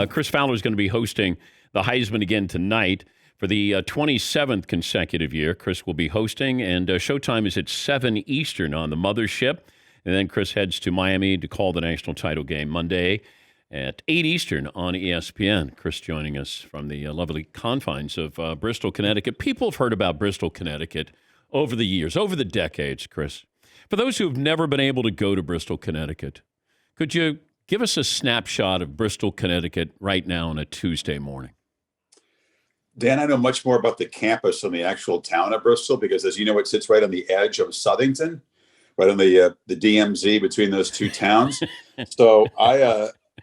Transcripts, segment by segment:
Chris Fowler is going to be hosting the Heisman again tonight for the 27th consecutive year. Chris will be hosting, and showtime is at 7 Eastern on the mothership. And then Chris heads to Miami to call the national title game Monday at 8 Eastern on ESPN. Chris joining us from the lovely confines of Bristol, Connecticut. People have heard about Bristol, Connecticut over the years, over the decades, Chris. For those who have never been able to go to Bristol, Connecticut, could you give us a snapshot of Bristol, Connecticut right now on a Tuesday morning? Dan, I know much more about the campus than the actual town of Bristol because, as you know, it sits right on the edge of Southington, right on the DMZ between those two towns. So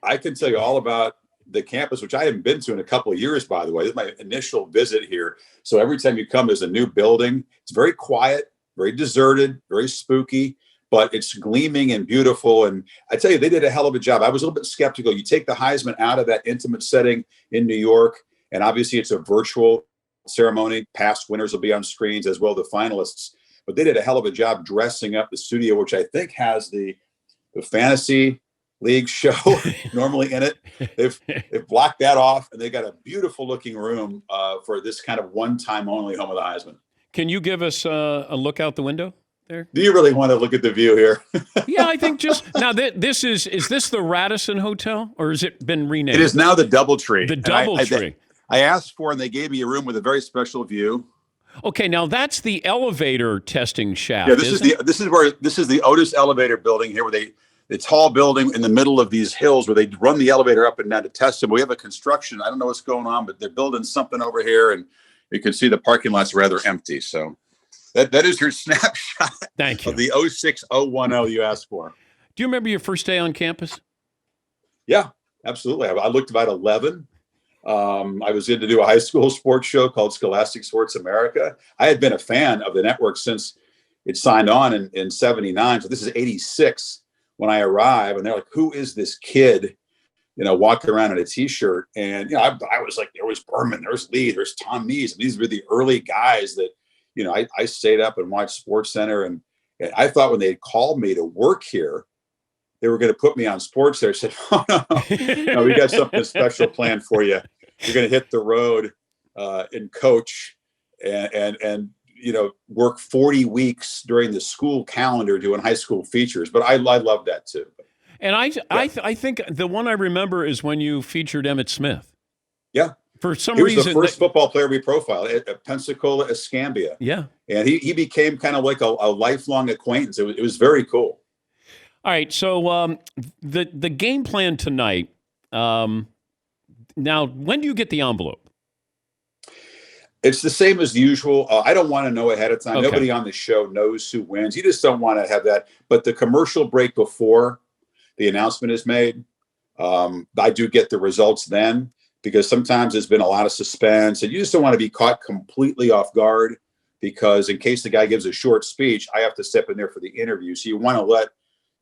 I can tell you all about the campus, which I haven't been to in a couple of years, by the way. This is my initial visit here. So every time you come, there's a new building. It's very quiet, very deserted, very spooky, but it's gleaming and beautiful. And I tell you, they did a hell of a job. I was a little bit skeptical. You take the Heisman out of that intimate setting in New York, and obviously it's a virtual ceremony. Past winners will be on screens as well, the finalists. But they did a hell of a job dressing up the studio, which I think has the fantasy league show normally in it. They've blocked that off, and they got a beautiful looking room for this kind of one-time only home of the Heisman. Can you give us a look out the window there? Do you really want to look at the view here? Yeah, I think just now. This is this the Radisson Hotel, or has it been renamed? It is now the DoubleTree. The DoubleTree. I asked for, and they gave me a room with a very special view. Okay, now that's the elevator testing shaft. Yeah, this is the Otis elevator building here, where the tall building in the middle of these hills where they run the elevator up and down to test them. We have a construction. I don't know what's going on, but they're building something over here, and you can see the parking lot's rather empty. So that is your snapshot. Thank you. Of the 06010 you asked for. Do you remember your first day on campus? Yeah, absolutely. I looked about 11. I was in to do a high school sports show called Scholastic Sports America. I had been a fan of the network since it signed on in 79. So this is 86 when I arrive, and they're like, who is this kid, walking around in a t-shirt? And, I was like, there was Berman, there's Lee, there's Tom Mees. And these were the early guys that, I stayed up and watched Sports Center. And I thought when they called me to work here, they were going to put me on Sports Center. I said, oh, no, we got something special planned for you. You're going to hit the road and coach and work 40 weeks during the school calendar doing high school features. But I love that too. And I think the one I remember is when you featured Emmitt Smith. Yeah. For some reason. He was reason, the first football player we profiled at Pensacola Escambia. Yeah. And he became kind of like a lifelong acquaintance. It was very cool. All right. So the game plan tonight, now, when do you get the envelope? It's the same as usual. I don't want to know ahead of time. Okay. Nobody on the show knows who wins. You just don't want to have that. But the commercial break before the announcement is made, I do get the results then, because sometimes there's been a lot of suspense, and you just don't want to be caught completely off guard, because in case the guy gives a short speech, I have to step in there for the interview. So you want to let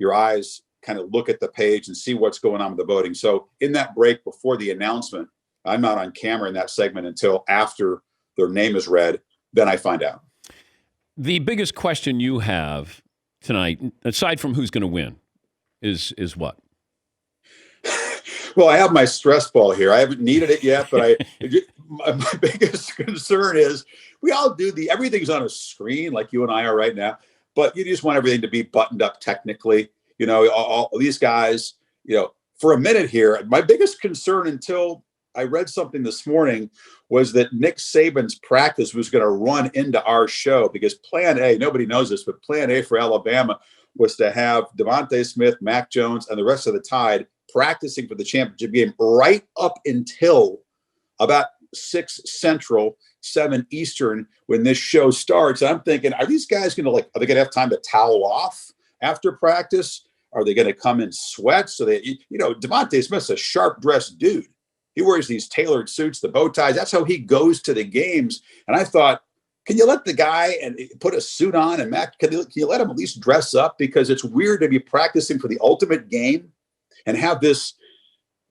your eyes kind of look at the page and see what's going on with the voting. So in that break before the announcement, I'm not on camera in that segment until after their name is read. Then I find out. The biggest question you have tonight, aside from who's going to win, is what? Well, I have my stress ball here. I haven't needed it yet, but my biggest concern is we all do everything's on a screen like you and I are right now, but you just want everything to be buttoned up technically. All these guys, for a minute here, my biggest concern until I read something this morning was that Nick Saban's practice was going to run into our show, because plan A, nobody knows this, but plan A for Alabama was to have Devontae Smith, Mac Jones, and the rest of the Tide practicing for the championship game right up until about 6 Central, 7 Eastern when this show starts. And I'm thinking, are these guys going to are they going to have time to towel off after practice? Are they going to come in sweats? So Devontae Smith's a sharp dressed dude. He wears these tailored suits, the bow ties. That's how he goes to the games. And I thought, can you let the guy and put a suit on, and Mac, can you let him at least dress up? Because it's weird to be practicing for the ultimate game and have this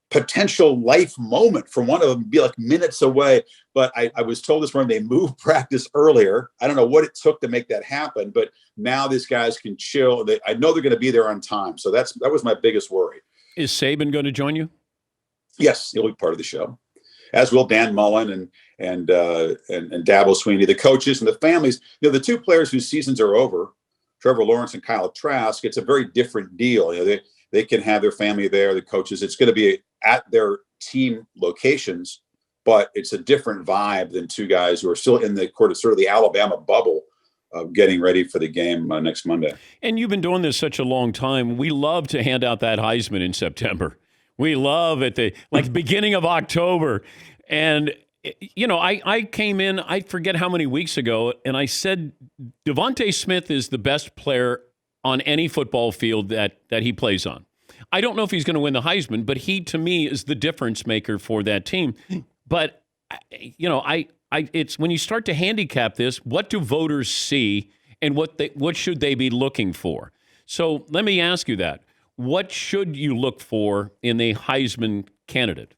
potential life moment from one of them be like minutes away. But I was told this morning they moved practice earlier. I don't know what it took to make that happen, but now these guys can chill. I know they're going to be there on time. So that was my biggest worry. Is Saban going to join you? Yes, he'll be part of the show, as will Dan Mullen and Dabo Sweeney, the coaches and the families. The two players whose seasons are over, Trevor Lawrence and Kyle Trask. It's a very different deal. They can have their family there, the coaches. It's going to be at their team locations, but it's a different vibe than two guys who are still in the sort of the Alabama bubble of getting ready for the game next Monday. And you've been doing this such a long time. We love to hand out that Heisman in September. We love at the beginning of October. And, I came in, I forget how many weeks ago, and I said Devontae Smith is the best player on any football field that he plays on. I don't know if he's going to win the Heisman, but he, to me, is the difference maker for that team. But, it's when you start to handicap this, what do voters see and what should they be looking for? So let me ask you that. What should you look for in the Heisman candidate?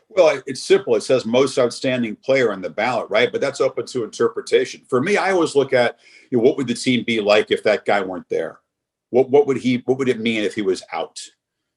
Well, it's simple. It says most outstanding player on the ballot, right? But that's open to interpretation. For me, I always look at what would the team be like if that guy weren't there? What would it mean if he was out?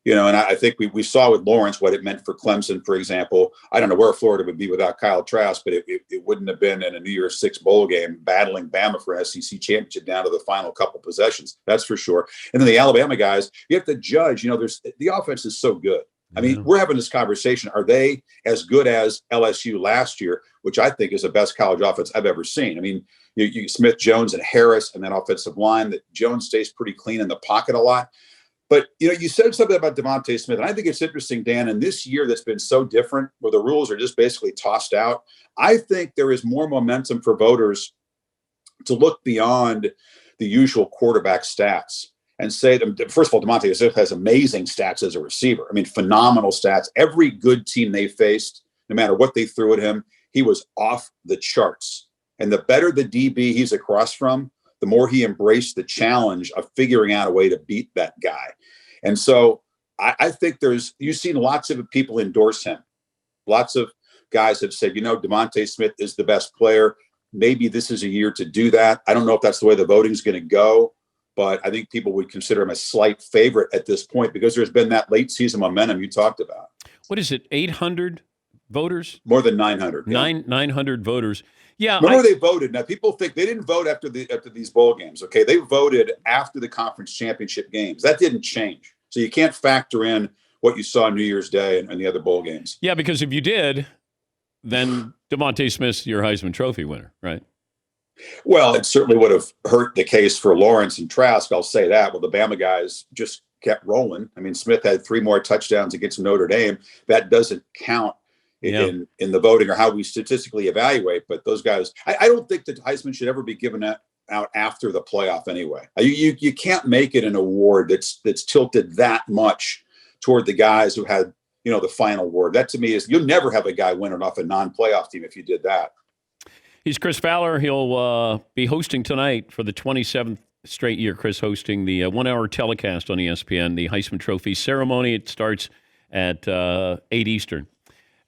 And I think we saw with Lawrence what it meant for Clemson, for example. I don't know where Florida would be without Kyle Trask, but it wouldn't have been in a New Year's Six bowl game battling Bama for SEC championship down to the final couple possessions. That's for sure. And then the Alabama guys, you have to judge. The offense is so good. I mean, we're having this conversation. Are they as good as LSU last year, which I think is the best college offense I've ever seen? I mean, you Smith, Jones, and Harris, and that offensive line that Jones stays pretty clean in the pocket a lot. But, you said something about Devontae Smith, and I think it's interesting, Dan, in this year that's been so different, where the rules are just basically tossed out, I think there is more momentum for voters to look beyond the usual quarterback stats and say, first of all, Devontae Smith has amazing stats as a receiver. I mean, phenomenal stats. Every good team they faced, no matter what they threw at him, he was off the charts. And the better the DB he's across from, the more he embraced the challenge of figuring out a way to beat that guy. And so I think you've seen lots of people endorse him. Lots of guys have said, Devontae Smith is the best player. Maybe this is a year to do that. I don't know if that's the way the voting is going to go, but I think people would consider him a slight favorite at this point because there's been that late season momentum you talked about. What is it, 800 voters? More than 900. 900 voters. Yeah. Remember they voted. Now, people think they didn't vote after these bowl games, okay? They voted after the conference championship games. That didn't change. So you can't factor in what you saw on New Year's Day and the other bowl games. Yeah, because if you did, then Devontae Smith's your Heisman Trophy winner, right? Well, it certainly would have hurt the case for Lawrence and Trask, I'll say that. Well, the Bama guys just kept rolling. I mean, Smith had 3 more touchdowns against Notre Dame. That doesn't count in the voting or how we statistically evaluate. But those guys, I don't think that Heisman should ever be given out after the playoff anyway. You can't make it an award that's tilted that much toward the guys who had, the final word. That to me is, you'll never have a guy winning off a non-playoff team if you did that. He's Chris Fowler. He'll be hosting tonight for the 27th straight year. Chris hosting the 1-hour telecast on ESPN, the Heisman Trophy ceremony. It starts at 8 Eastern.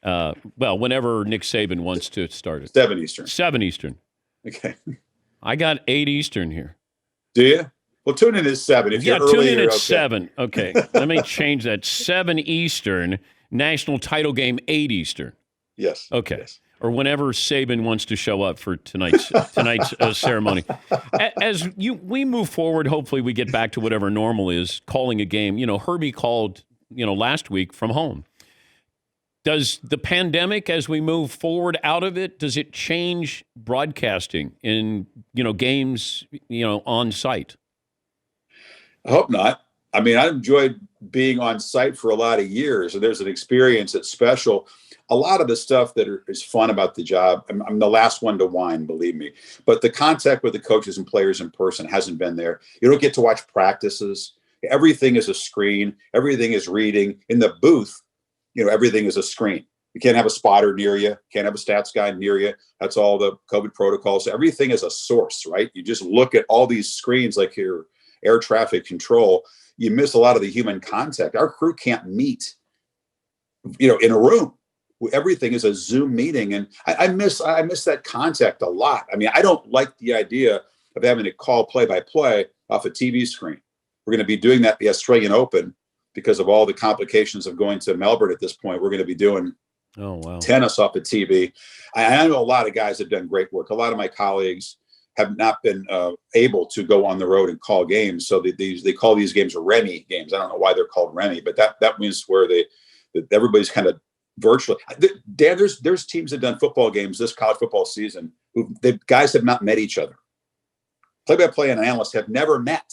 Whenever Nick Saban wants to start it. 7 Eastern. 7 Eastern. Okay. I got 8 Eastern here. Do you? Well, tune in at 7. If you're early, tune in at okay. 7. Okay. Let me change that. 7 Eastern, national title game, 8 Eastern. Yes. Okay. Yes. Or whenever Saban wants to show up for tonight's ceremony. As we move forward, hopefully we get back to whatever normal is, calling a game. Herbie called, last week from home. Does the pandemic, as we move forward out of it, does it change broadcasting in, games, on site? I hope not. I mean, I enjoyed being on site for a lot of years, and there's an experience that's special. A lot of the stuff that is fun about the job, I'm the last one to whine, believe me, but the contact with the coaches and players in person hasn't been there. You don't get to watch practices. Everything is a screen. Everything is reading. In the booth, everything is a screen. You can't have a spotter near you. Can't have a stats guy near you. That's all the COVID protocols. Everything is a source, right? You just look at all these screens like your air traffic control. You miss a lot of the human contact. Our crew can't meet, in a room. Everything is a Zoom meeting. And I miss that contact a lot. I mean, I don't like the idea of having to call play-by-play off a TV screen. We're going to be doing that at the Australian Open. because of all the complications of going to Melbourne at this point. We're going to be doing tennis off the TV. I know a lot of guys have done great work. A lot of my colleagues have not been able to go on the road and call games. So they call these games Remy games. I don't know why they're called Remy, but that means where everybody's kind of virtually. Dan, there's teams that have done football games this college football season who the guys have not met each other. Play-by-play and analysts have never met,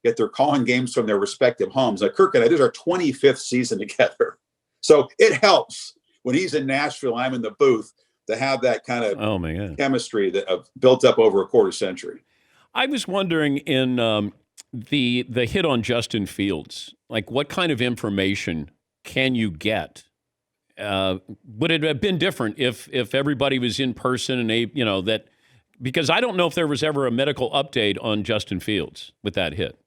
yet they're calling games from their respective homes. Like Kirk and I, this is our 25th season together. So it helps when he's in Nashville, I'm in the booth, to have that kind of chemistry that built up over a quarter century. I was wondering in the hit on Justin Fields, like what kind of information can you get? Would it have been different if everybody was in person and that? Because I don't know if there was ever a medical update on Justin Fields with that hit.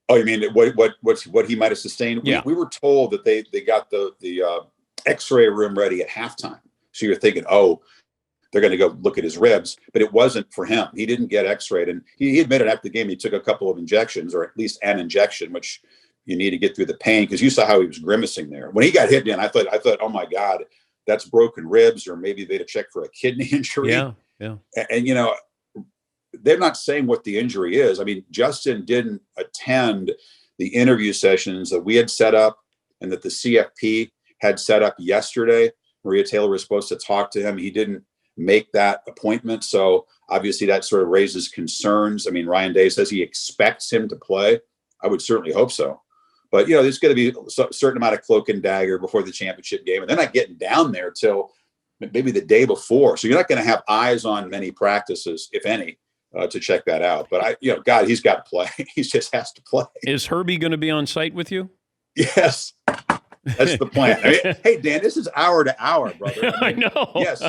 Oh, you mean what he might have sustained? Yeah. We were told that they got the X-ray room ready at halftime. So you're thinking, oh, they're going to go look at his ribs, but it wasn't for him. He didn't get X-rayed, and he admitted after the game he took a couple of injections, or at least an injection, which you need to get through the pain, because you saw how he was grimacing there when he got hit. I thought, oh my God, that's broken ribs, or maybe they'd have checked for a kidney injury. Yeah. And they're not saying what the injury is. I mean, Justin didn't attend the interview sessions that we had set up and that the CFP had set up yesterday. Maria Taylor was supposed to talk to him. He didn't make that appointment. So obviously that sort of raises concerns. I mean, Ryan Day says he expects him to play. I would certainly hope so. But, there's going to be a certain amount of cloak and dagger before the championship game. And they're not getting down there till maybe the day before. So you're not going to have eyes on many practices, if any, to check that out. But God, he's got to play. He just has to play. Is Herbie going to be on site with you? Yes. That's the plan. I mean, hey, Dan, this is hour to hour, brother. I know. Yes.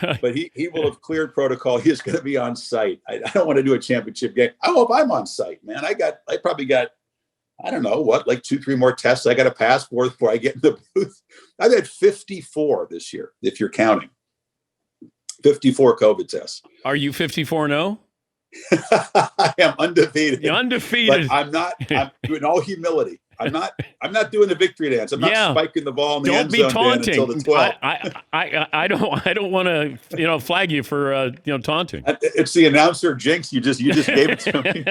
But he will have cleared protocol. He is going to be on site. I don't want to do a championship game. I hope I'm on site, man. I probably got, I don't know what, like 2-3 more tests I got to pass before I get in the booth. I've had 54 this year, if you're counting. 54 COVID tests. Are you 54-0? I am undefeated. You're undefeated. But I'm in all humility. I'm not doing the victory dance. I'm not spiking the ball in the end zone. Don't be taunting. Until the 12. I don't want to flag you for taunting. It's the announcer jinx. You just gave it to me.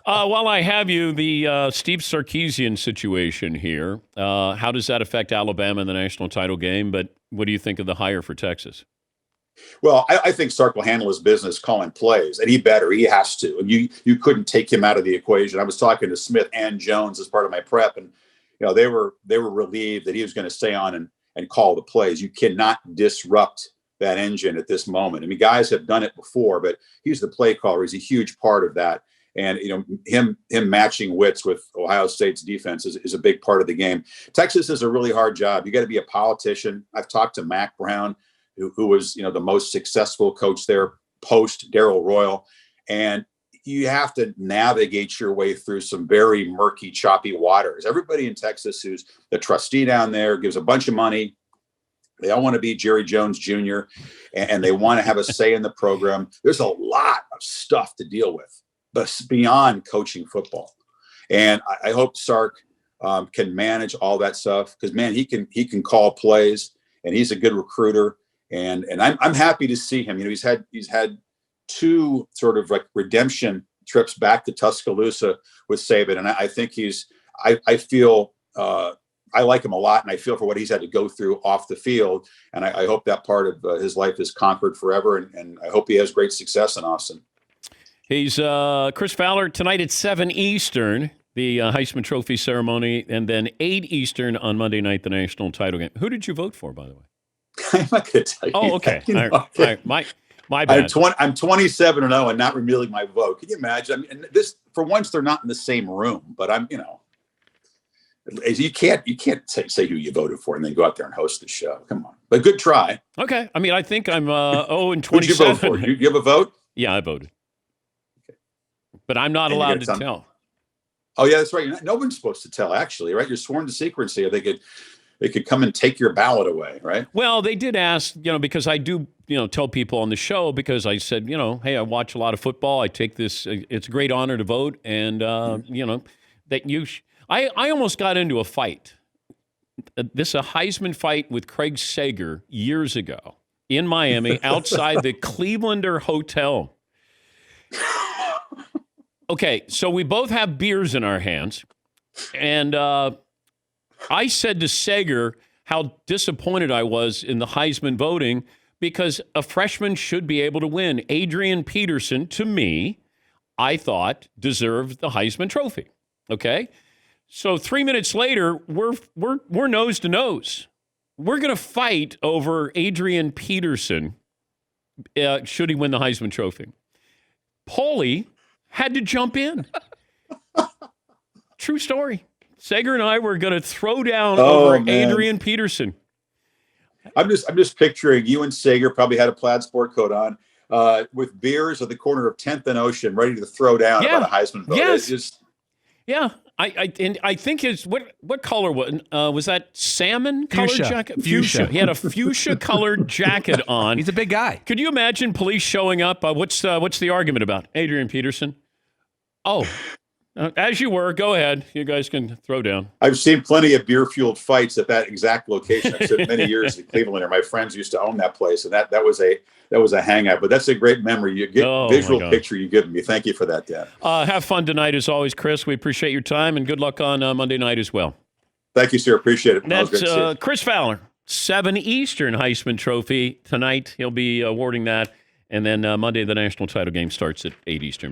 While I have you, the Steve Sarkisian situation here. How does that affect Alabama in the national title game? But what do you think of the hire for Texas? Well, I think Sark will handle his business calling plays, and he has to. And you couldn't take him out of the equation. I was talking to Smith and Jones as part of my prep, and they were relieved that he was going to stay on and call the plays. You cannot disrupt that engine at this moment. I mean, guys have done it before, but he's the play caller. He's a huge part of that. And him matching wits with Ohio State's defense is a big part of the game. Texas is a really hard job. You got to be a politician. I've talked to Mac Brown, who was the most successful coach there post Darrell Royal, and you have to navigate your way through some very murky, choppy waters. Everybody in Texas who's the trustee down there gives a bunch of money. They all want to be Jerry Jones Jr. and they want to have a say in the program. There's a lot of stuff to deal with, but beyond coaching football. And I hope Sark can manage all that stuff, because man, he can call plays, and he's a good recruiter. And I'm happy to see him. He's had 2 sort of like redemption trips back to Tuscaloosa with Saban, and I think I feel I like him a lot, and I feel for what he's had to go through off the field. And I hope that part of his life is conquered forever, and I hope he has great success in Austin. He's Chris Fowler tonight at 7 Eastern, the Heisman Trophy ceremony, and then 8 Eastern on Monday night, the national title game. Who did you vote for, by the way? I'm not going to tell you. Oh, okay. All right. My bad. I'm 27-0 and not revealing my vote. Can you imagine? I mean, this, for once, they're not in the same room, but I'm, you can't say who you voted for and then go out there and host the show. Come on. But good try. Okay. I mean, I think I'm 0-27. Who'd you vote for? You have a vote? Yeah, I voted. Okay. But I'm not allowed to tell. Oh, yeah, that's right. No one's supposed to tell, actually, right? You're sworn to secrecy. They could come and take your ballot away, right? Well, they did ask, because I do, tell people on the show, because I said, hey, I watch a lot of football. I take this, it's a great honor to vote. And, that I almost got into a fight. A Heisman fight with Craig Sager years ago in Miami outside the Clevelander Hotel. Okay, so we both have beers in our hands. And I said to Sager how disappointed I was in the Heisman voting because a freshman should be able to win. Adrian Peterson, to me, I thought deserved the Heisman Trophy. Okay? So 3 minutes later, we're nose to nose. We're going to fight over Adrian Peterson should he win the Heisman Trophy. Paulie had to jump in. True story. Sager and I were going to throw down over Adrian Peterson. I'm just picturing you and Sager probably had a plaid sport coat on with beers at the corner of 10th and Ocean, ready to throw down about a Heisman vote. Yes. I think his what color was that? Salmon colored jacket? Fuchsia. He had a fuchsia colored jacket on. He's a big guy. Could you imagine police showing up? What's the argument about? Adrian Peterson. Oh, as you were. Go ahead. You guys can throw down. I've seen plenty of beer-fueled fights at that exact location. I spent many years in Cleveland. My friends used to own that place, and that was a hangout. But that's a great memory. You get visual picture you give me. Thank you for that, Dan. Have fun tonight as always, Chris. We appreciate your time, and good luck on Monday night as well. Thank you, sir. Appreciate it. That's Chris Fowler, 7 Eastern Heisman Trophy tonight. He'll be awarding that, and then Monday the national title game starts at 8 Eastern.